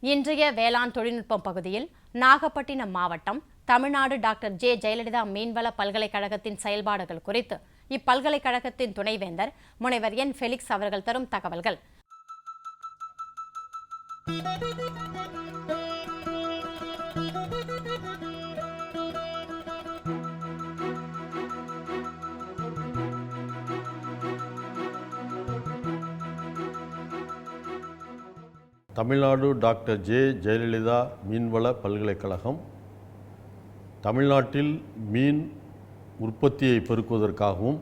இன்றைய வேளாண் தொழில்நுட்பம் பகுதியில் நாகப்பட்டினம் மாவட்டம் தமிழ்நாடு டாக்டர் ஜே ஜெயலலிதா மீன்வள பல்கலைக்கழகத்தின் செயல்பாடுகள் குறித்து இப்பல்கலைக்கழகத்தின் துணைவேந்தர் முனைவர் என் ஃபெலிக்ஸ் அவர்கள் தரும் தகவல்கள். தமிழ்நாடு டாக்டர் ஜே ஜெயலலிதா மீன்வள பல்கலைக்கழகம் தமிழ்நாட்டில் மீன் உற்பத்தியை பெருக்குவதற்காகவும்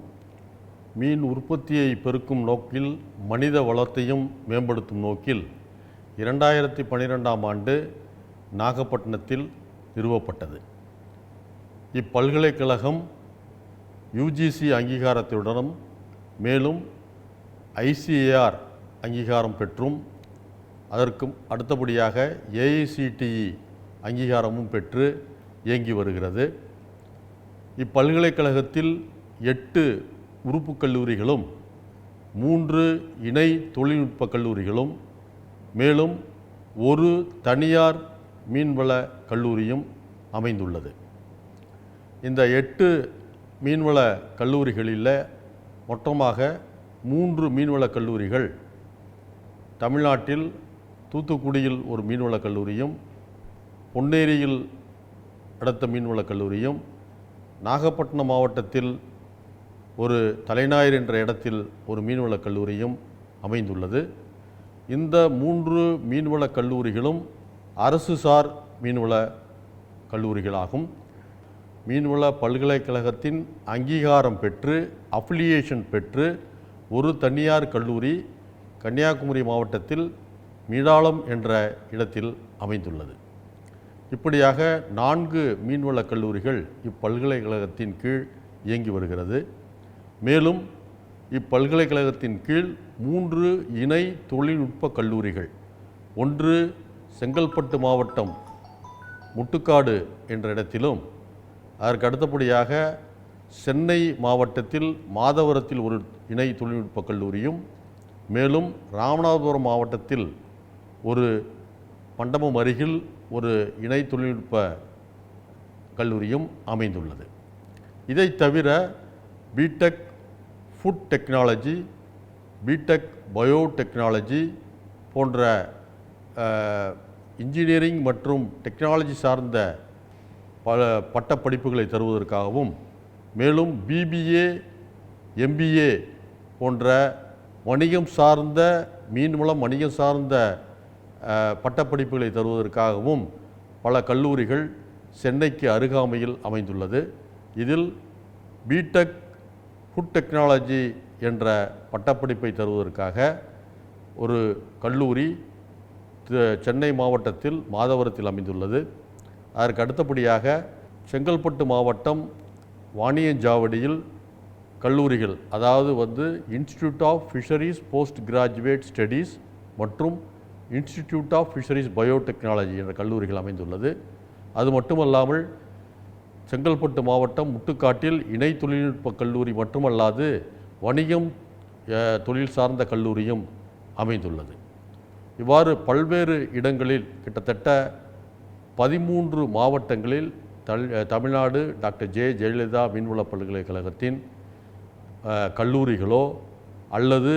மீன் உற்பத்தியை பெருக்கும் நோக்கில் மனித வளத்தையும் மேம்படுத்தும் நோக்கில் 2012ஆம் ஆண்டு நாகப்பட்டினத்தில் நிறுவப்பட்டது. இப்பல்கலைக்கழகம் யுஜிசி அங்கீகாரத்துடனும் மேலும் ICAR அங்கீகாரம் பெற்றும் அதற்கும் அடுத்தபடியாக AICTE அங்கீகாரமும் பெற்று இயங்கி வருகிறது. இப்பல்கலைக்கழகத்தில் 8 உறுப்புக் கல்லூரிகளும் 3 இணை தொழில்நுட்ப கல்லூரிகளும் மேலும் ஒரு தனியார் மீன்வள கல்லூரியும் அமைந்துள்ளது. இந்த 8 மீன்வள கல்லூரிகளில் மொத்தமாக 3 மீன்வள கல்லூரிகள் தமிழ்நாட்டில் தூத்துக்குடியில் ஒரு மீன்வள கல்லூரியும், பொன்னேரியில் அடுத்த மீன்வள கல்லூரியும், நாகப்பட்டினம் மாவட்டத்தில் ஒரு தலைஞாயிறு என்ற இடத்தில் ஒரு மீன்வள கல்லூரியும் அமைந்துள்ளது. இந்த 3 மீன்வள கல்லூரிகளும் அரசுசார் மீன்வள கல்லூரிகளாகும். மீன்வள பல்கலைக்கழகத்தின் அங்கீகாரம் பெற்று அஃபிலியேஷன் பெற்று ஒரு தனியார் கல்லூரி கன்னியாகுமரி மாவட்டத்தில் மீடாளம் என்ற இடத்தில் அமைந்துள்ளது. இப்படியாக 4 மீன்வள கல்லூரிகள் இப்பல்கலைக்கழகத்தின் கீழ் இயங்கி வருகிறது. மேலும் இப்பல்கலைக்கழகத்தின் கீழ் 3 இணை தொழில்நுட்ப கல்லூரிகள், ஒன்று செங்கல்பட்டு மாவட்டம் முட்டுக்காடு என்ற இடத்திலும், அதற்கு அடுத்தபடியாக சென்னை மாவட்டத்தில் மாதவரத்தில் ஒரு இணை தொழில்நுட்ப கல்லூரியும், மேலும் ராமநாதபுரம் மாவட்டத்தில் ஒரு மண்டபம் அருகில் ஒரு இணை தொழில்நுட்ப கல்லூரியும் அமைந்துள்ளது. இதை தவிர BTech food technology, BTech biotechnology போன்ற இன்ஜினியரிங் மற்றும் டெக்னாலஜி சார்ந்த பல பட்டப்படிப்புகளை தருவதற்காகவும், மேலும் BBA MBA போன்ற வணிகம் சார்ந்த மீன்வளம் வணிகம் சார்ந்த பட்டப்படிப்புகளை தருவதற்காகவும் பல கல்லூரிகள் சென்னைக்கு அருகாமையில் அமைந்துள்ளது. இதில் பிடெக் ஃபுட் டெக்னாலஜி என்ற பட்டப்படிப்பை தருவதற்காக ஒரு கல்லூரி சென்னை மாவட்டத்தில் மாதவரத்தில் அமைந்துள்ளது. அதற்கு அடுத்தபடியாக செங்கல்பட்டு மாவட்டம் வாணியஞ்சாவடியில் கல்லூரிகள், அதாவது institute of fisheries post graduate studies மற்றும் இன்ஸ்டிடியூட் ஆஃப் ஃபிஷரிஸ் பயோடெக்னாலஜி என்ற கல்லூரிகள் அமைந்துள்ளது. அது மட்டுமல்லாமல் செங்கல்பட்டு மாவட்டம் முட்டுக்காட்டில் இணை தொழில்நுட்ப கல்லூரி மட்டுமல்லாது வணிகம் தொழில் சார்ந்த கல்லூரியும் அமைந்துள்ளது. இவ்வாறு பல்வேறு இடங்களில் கிட்டத்தட்ட 13 மாவட்டங்களில் தமிழ்நாடு டாக்டர் ஜே ஜெயலலிதா மீன்வள பல்கலைக்கழகத்தின் கல்லூரிகளோ அல்லது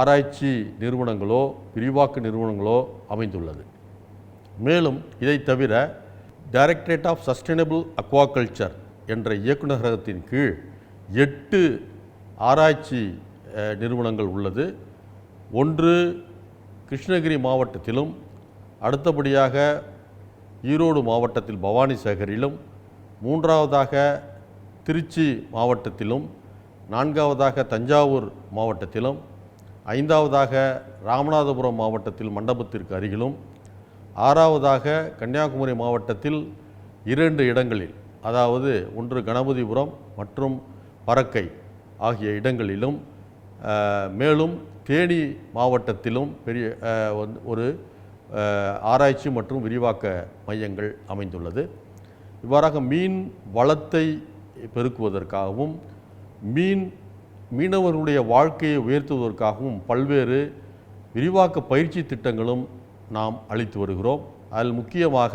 ஆராய்ச்சி நிறுவனங்களோ விரிவாக்க நிறுவனங்களோ அமைந்துள்ளது. மேலும் இதை தவிர டைரக்டரேட் ஆஃப் சஸ்டைனபிள் அக்வாகல்ச்சர் என்ற இயக்குநரகத்தின் கீழ் 8 ஆராய்ச்சி நிறுவனங்கள் உள்ளது. ஒன்று கிருஷ்ணகிரி மாவட்டத்திலும், அடுத்தபடியாக ஈரோடு மாவட்டத்தில் பவானிசேகரிலும், மூன்றாவதாக திருச்சி மாவட்டத்திலும், நான்காவதாக தஞ்சாவூர் மாவட்டத்திலும், ஐந்தாவதாக ராமநாதபுரம் மாவட்டத்தில் மண்டபத்திற்கு அருகிலும், ஆறாவதாக கன்னியாகுமரி மாவட்டத்தில் 2 இடங்களில், அதாவது ஒன்று கணபதிபுரம் மற்றும் பறக்கை ஆகிய இடங்களிலும், மேலும் தேனி மாவட்டத்திலும் பெரிய ஒரு ஆராய்ச்சி மற்றும் விரிவாக்க மையங்கள் அமைந்துள்ளது. இவ்வாறாக மீன் வளத்தை பெருக்குவதற்காகவும் மீனவர்களுடைய வாழ்க்கையை உயர்த்துவதற்காகவும் பல்வேறு விரிவாக்க பயிற்சி திட்டங்களும் நாம் அளித்து வருகிறோம். அதில் முக்கியமாக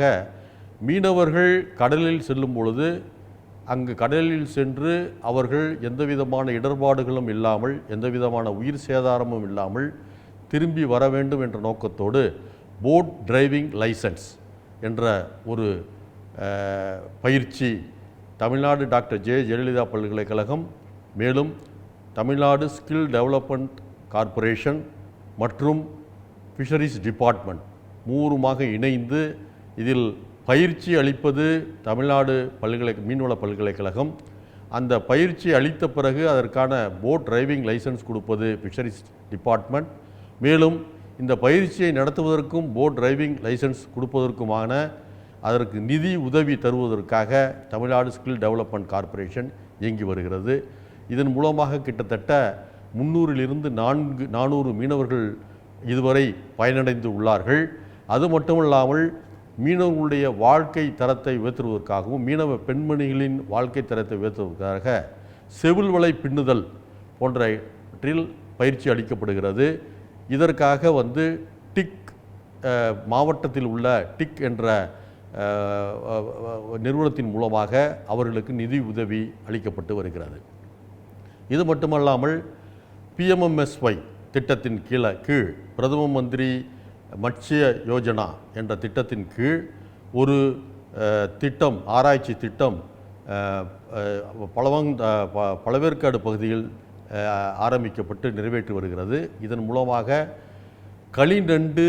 மீனவர்கள் கடலில் செல்லும் பொழுது அங்கு கடலில் சென்று அவர்கள் எந்தவிதமான இடர்பாடுகளும் இல்லாமல் எந்தவிதமான உயிர் சேதாரமும் இல்லாமல் திரும்பி வர வேண்டும் என்ற நோக்கத்தோடு போட் டிரைவிங் லைசன்ஸ் என்ற ஒரு பயிற்சி தமிழ்நாடு டாக்டர் ஜே ஜெயலலிதா பல்கலைக்கழகம், மேலும் தமிழ்நாடு ஸ்கில் டெவலப்மெண்ட் கார்ப்பரேஷன் மற்றும் ஃபிஷரிஸ் டிபார்ட்மெண்ட் மூருமாக இணைந்து இதில் பயிற்சி அளிப்பது தமிழ்நாடு மீன்வள பல்கலைக்கழகம். அந்த பயிற்சி அளித்த பிறகு அதற்கான போட் டிரைவிங் லைசன்ஸ் கொடுப்பது ஃபிஷரிஸ் டிபார்ட்மெண்ட். மேலும் இந்த பயிற்சியை நடத்துவதற்கும் போட் டிரைவிங் லைசன்ஸ் கொடுப்பதற்குமான அதற்கு நிதி உதவி தருவதற்காக தமிழ்நாடு ஸ்கில் டெவலப்மெண்ட் கார்ப்பரேஷன் இயங்கி வருகிறது. இதன் மூலமாக கிட்டத்தட்ட 300 to 400 மீனவர்கள் இதுவரை பயனடைந்து உள்ளார்கள். அது மட்டுமல்லாமல் மீனவர்களுடைய வாழ்க்கை தரத்தை உயர்த்துவதற்காகவும் மீனவ பெண்மணிகளின் வாழ்க்கை தரத்தை உயர்த்துவதற்காக செவில் வலை பின்னுதல் போன்றவற்றில் பயிற்சி அளிக்கப்படுகிறது. இதற்காக டிக் மாவட்டத்தில் உள்ள டிக் என்ற நிறுவனத்தின் மூலமாக அவர்களுக்கு நிதி உதவி அளிக்கப்பட்டு வருகிறது. இது மட்டுமல்லாமல் PMMSY திட்டத்தின் கீழ் பிரதம மந்திரி மத்ஸ்ய யோஜனா என்ற திட்டத்தின் கீழ் ஒரு திட்டம், ஆராய்ச்சி திட்டம் பழவேற்காடு பகுதியில் ஆரம்பிக்கப்பட்டு நிறைவேற்றி வருகிறது. இதன் மூலமாக களிநண்டு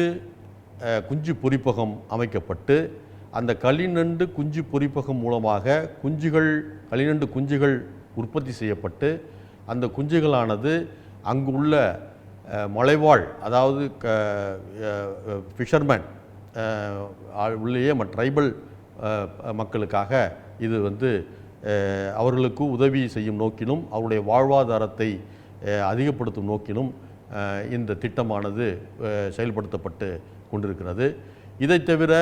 குஞ்சு பொரிப்பகம் அமைக்கப்பட்டு அந்த களிநண்டு குஞ்சு பொரிப்பகம் மூலமாக களிநண்டு குஞ்சுகள் உற்பத்தி செய்யப்பட்டு அந்த குஞ்சுகளானது அங்குள்ள மலைவாழ், அதாவது ஃபிஷர்மேன் உள்ளேயே ட்ரைபல் மக்களுக்காக இது அவர்களுக்கு உதவி செய்யும் நோக்கிலும் அவருடைய வாழ்வாதாரத்தை அதிகப்படுத்தும் நோக்கிலும் இந்த திட்டமானது செயல்படுத்தப்பட்டு கொண்டிருக்கிறது. இதை தவிர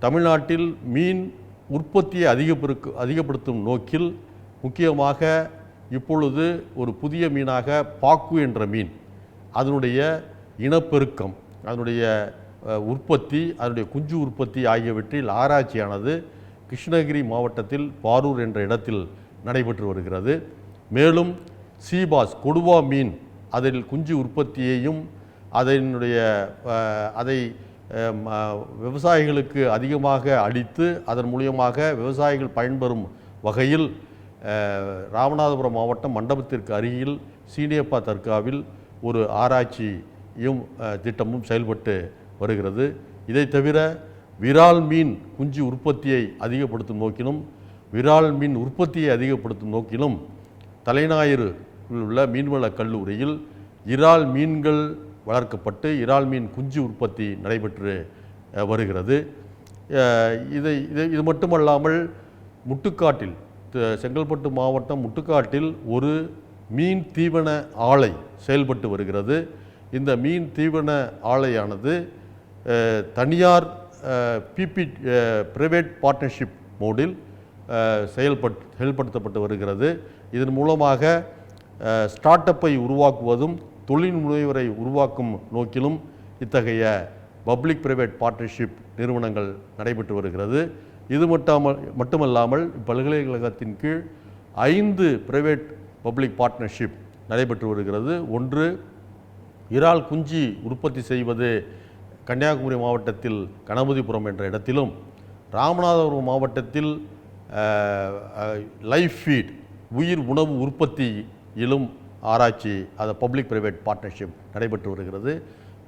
தமிழ்நாட்டில் மீன் உற்பத்தியை அதிகப்படுத்தும் நோக்கில் முக்கியமாக இப்பொழுது ஒரு புதிய மீனாக பாக்கு என்ற மீன், அதனுடைய இனப்பெருக்கம், அதனுடைய உற்பத்தி, அதனுடைய குஞ்சு உற்பத்தி ஆகியவற்றில் ஆராய்ச்சியானது கிருஷ்ணகிரி மாவட்டத்தில் பாரூர் என்ற இடத்தில் நடைபெற்று வருகிறது. மேலும் சீபாஸ் கொடுவா மீன், அதில் குஞ்சு உற்பத்தியையும் அதை விவசாயிகளுக்கு அதிகமாக அளித்து அதன் மூலியமாக விவசாயிகள் பயன்பெறும் வகையில் ராமநாதபுரம் மாவட்டம் மண்டபத்திற்கு அருகில் சீனியப்பா தர்காவில் ஒரு ஆராய்ச்சியும் திட்டமும் செயல்பட்டு வருகிறது. இதை தவிர விரால் மீன் குஞ்சு உற்பத்தியை அதிகப்படுத்தும் நோக்கிலும் விரால் மீன் உற்பத்தியை அதிகப்படுத்தும் நோக்கிலும் தலைஞாயிறு உள்ள மீன்வள கல்லூரியில் இறால் மீன்கள் வளர்க்கப்பட்டு இறால் மீன் குஞ்சு உற்பத்தி நடைபெற்று வருகிறது. இது மட்டுமல்லாமல் முட்டுக்காட்டில், செங்கல்பட்டு மாவட்டம் முட்டுக்காட்டில் ஒரு மீன் தீவன ஆலை செயல்பட்டு வருகிறது. இந்த மீன் தீவன ஆலையானது தனியார் பிரைவேட் பார்ட்னர்ஷிப் மோடில் செயல்படுத்தப்பட்டு வருகிறது. இதன் மூலமாக ஸ்டார்ட் அப்பை உருவாக்குவதும் தொழில் முனைவரை உருவாக்கும் நோக்கிலும் இத்தகைய பப்ளிக் பிரைவேட் பார்ட்னர்ஷிப் நிறுவனங்கள் நடைபெற்று வருகிறது. இது மட்டுமல்லாமல் பல்கலைக்கழகத்தின் கீழ் 5 பிரைவேட் பப்ளிக் பார்ட்னர்ஷிப் நடைபெற்று வருகிறது. ஒன்று, இறால் குஞ்சு உற்பத்தி செய்வது கன்னியாகுமரி மாவட்டத்தில் கணபதிபுரம் என்ற இடத்திலும், ராமநாதபுரம் மாவட்டத்தில் லைஃப் ஃபீட் உயிர் உணவு உற்பத்தியிலும் ஆராய்ச்சி, அது பப்ளிக் பிரைவேட் பார்ட்னர்ஷிப் நடைபெற்று வருகிறது.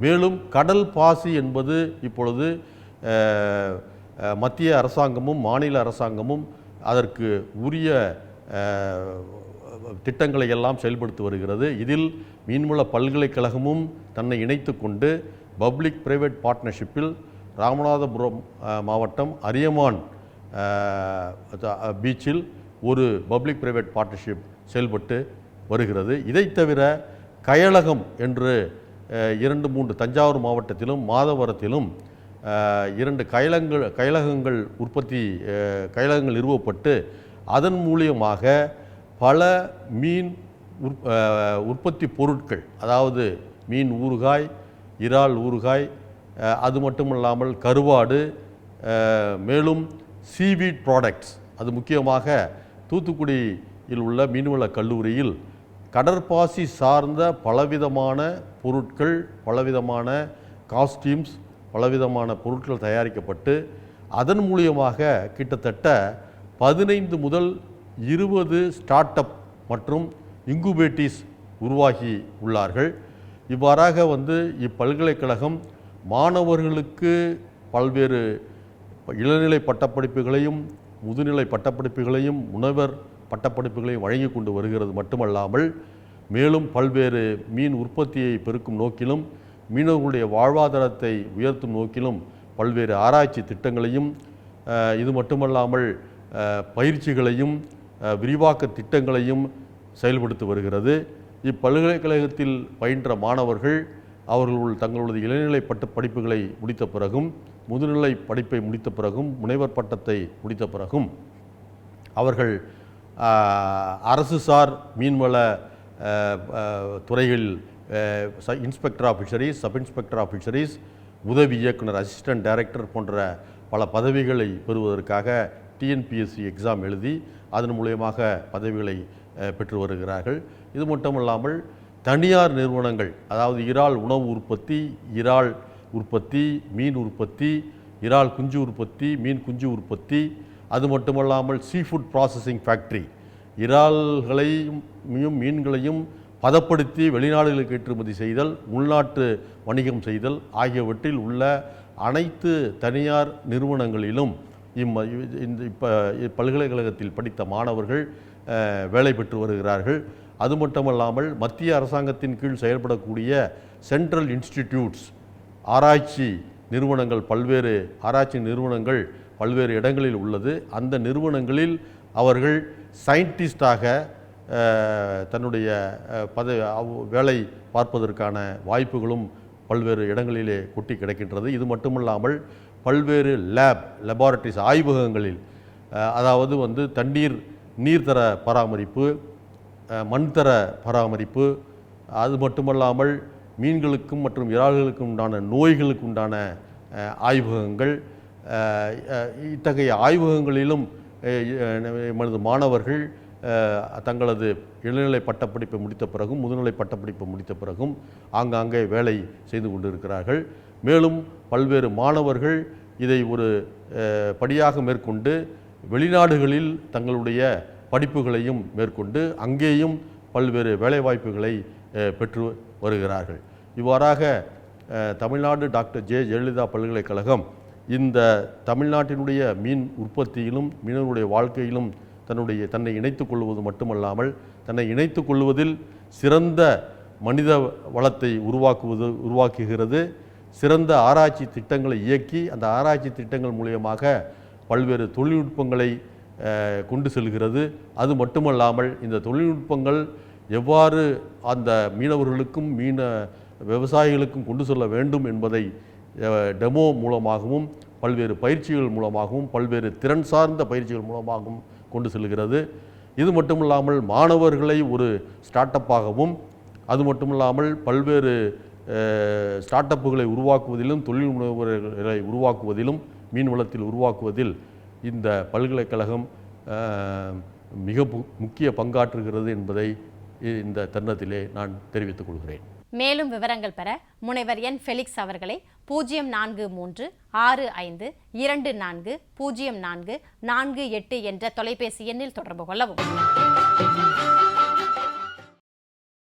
மேலும் கடல் பாசி என்பது இப்பொழுது மத்திய அரசாங்கமும் மாநில அரசாங்கமும் அதற்கு உரிய திட்டங்களை எல்லாம் செயல்படுத்தி வருகிறது. இதில் மீன்வள பல்கலைக்கழகமும் தன்னை இணைத்து கொண்டு பப்ளிக் பிரைவேட் பார்ட்னர்ஷிப்பில் ராமநாதபுரம் மாவட்டம் அரியமான் பீச்சில் ஒரு பப்ளிக் பிரைவேட் பார்ட்னர்ஷிப் செயல்பட்டு வருகிறது. இதை தவிர கயலகம் என்று 2-3 தஞ்சாவூர் மாவட்டத்திலும் மாதவரத்திலும் 2 கயலகங்கள் நிறுவப்பட்டு அதன் மூலியமாக பல மீன் உற்பத்தி பொருட்கள், அதாவது மீன் ஊறுகாய், இறால் ஊறுகாய், அது மட்டும் இல்லாமல் கருவாடு, மேலும் சீவீட் ப்ராடக்ட்ஸ், அது முக்கியமாக தூத்துக்குடியில் உள்ள மீன்வள கல்லூரியில் கடற்பாசி சார்ந்த பலவிதமான பொருட்கள், பலவிதமான காஸ்டியூம்ஸ், பலவிதமான பொருட்கள் தயாரிக்கப்பட்டு அதன் மூலியமாக கிட்டத்தட்ட 15 முதல் 20 ஸ்டார்ட் அப் மற்றும் இன்குபேட்டிஸ் உருவாகி உள்ளார்கள். இவ்வாறாக இப்பல்கலைக்கழகம் மாணவர்களுக்கு பல்வேறு இளநிலை பட்டப்படிப்புகளையும் முதுநிலை பட்டப்படிப்புகளையும் முனைவர் பட்டப்படிப்புகளையும் வழங்கி கொண்டு வருகிறது மட்டுமல்லாமல் மேலும் பல்வேறு மீன் உற்பத்தியை பெருக்கும் நோக்கிலும் மீனவர்களுடைய வாழ்வாதாரத்தை உயர்த்தும் நோக்கிலும் பல்வேறு ஆராய்ச்சி திட்டங்களையும் இது மட்டுமல்லாமல் பயிற்சிகளையும் விரிவாக்க திட்டங்களையும் செயல்படுத்தி வருகிறது. இப்பல்கலைக்கழகத்தில் பயின்ற மாணவர்கள் அவர்கள் தங்களது இளநிலை பட்ட படிப்புகளை முடித்த பிறகும் முதுநிலை படிப்பை முடித்த பிறகும் முனைவர் பட்டத்தை முடித்த பிறகும் அவர்கள் அரசுசார் மீன்வள துறைகளில் inspector of fisheries, sub inspector of fisheries, உதவி இயக்குனர், அசிஸ்டன்ட் டைரக்டர் போன்ற பல பதவிகளை பெறுவதற்காக டிஎன்பிஎஸ்சி எக்ஸாம் எழுதி அதன் மூலமாக பதவிகளை பெற்று வருகிறார்கள். இது மட்டுமல்லாமல் தனியார் நிறுவனங்கள், அதாவது இறால் உணவு உற்பத்தி, இறால் உற்பத்தி, மீன் உற்பத்தி, இறால் குஞ்சு உற்பத்தி, மீன் குஞ்சு உற்பத்தி, அது மட்டுமல்லாமல் சீஃபுட் ப்ராசஸிங் ஃபேக்ட்ரி, இறால்களையும் மீன்களையும் பதப்படுத்தி வெளிநாடுகளுக்கு ஏற்றுமதி செய்தல், உள்நாட்டு வணிகம் செய்தல் ஆகியவற்றில் உள்ள அனைத்து தனியார் நிறுவனங்களிலும் பல்கலைக்கழகத்தில் படித்த மாணவர்கள் வேலை பெற்று வருகிறார்கள். அது மட்டுமல்லாமல் மத்திய அரசாங்கத்தின் கீழ் செயல்படக்கூடிய சென்ட்ரல் இன்ஸ்டிடியூட்ஸ், ஆராய்ச்சி நிறுவனங்கள், பல்வேறு ஆராய்ச்சி நிறுவனங்கள் பல்வேறு இடங்களில் உள்ளது. அந்த நிறுவனங்களில் அவர்கள் சயின்டிஸ்டாக தன்னுடைய வேலை பார்ப்பதற்கான வாய்ப்புகளும் பல்வேறு இடங்களிலே கொட்டி கிடக்கின்றது. இது மட்டுமல்லாமல் பல்வேறு லெபார்டரிஸ், ஆய்வகங்களில், அதாவது தண்ணீர் நீர்த்தர பராமரிப்பு, மண்தர பராமரிப்பு, அது மட்டுமல்லாமல் மீன்களுக்கும் மற்றும் இறால்களுக்கும் உண்டான நோய்களுக்கு உண்டான ஆய்வகங்கள், இத்தகைய ஆய்வகங்களிலும் எமது மாணவர்கள் தங்களது இளநிலை பட்டப்படிப்பை முடித்த பிறகும் முதுநிலை பட்டப்படிப்பை முடித்த பிறகும் ஆங்காங்கே வேலை செய்து கொண்டிருக்கிறார்கள். மேலும் பல்வேறு மாணவர்கள் இதை ஒரு படியாக மேற்கொண்டு வெளிநாடுகளில் தங்களுடைய படிப்புகளையும் மேற்கொண்டு அங்கேயும் பல்வேறு வேலைவாய்ப்புகளை பெற்று வருகிறார்கள். இவ்வாறாக தமிழ்நாடு டாக்டர் ஜே ஜெயலலிதா பல்கலைக்கழகம் இந்த தமிழ்நாட்டினுடைய மீன் உற்பத்தியிலும் மீனவருடைய வாழ்க்கையிலும் தன்னை இணைத்துக் கொள்வது மட்டுமல்லாமல் தன்னை இணைத்துக் கொள்வதில் சிறந்த மனித வளத்தை உருவாக்குகிறது. சிறந்த ஆராய்ச்சி திட்டங்களை இயக்கி அந்த ஆராய்ச்சி திட்டங்கள் மூலமாக பல்வேறு தொழில்நுட்பங்களை கொண்டு செல்கிறது. அது மட்டுமல்லாமல் இந்த தொழில்நுட்பங்கள் எவ்வாறு அந்த மீனவர்களுக்கும் விவசாயிகளுக்கும் கொண்டு செல்ல வேண்டும் என்பதை டெமோ மூலமாகவும் பல்வேறு பயிற்சிகள் மூலமாகவும் பல்வேறு திறன் சார்ந்த பயிற்சிகள் மூலமாகவும் கொண்டு செல்கிறது. இது மட்டுமில்லாமல் மாணவர்களை ஒரு ஸ்டார்ட் அப்பாகவும், அது மட்டுமில்லாமல் பல்வேறு ஸ்டார்ட் அப்புகளை உருவாக்குவதிலும் தொழில் முனைவோர்களை உருவாக்குவதிலும் மீன் வளத்தில் உருவாக்குவதில் இந்த பல்கலைக்கழகம் மிக முக்கிய பங்காற்றுகிறது என்பதை இந்த தருணத்திலே நான் தெரிவித்துக் கொள்கிறேன். மேலும் விவரங்கள் பெற முனைவர் என் ஃபெலிக்ஸ் அவர்களை 0435240448 என்ற தொலைபேசி எண்ணில் தொடர்பு கொள்ளவும்.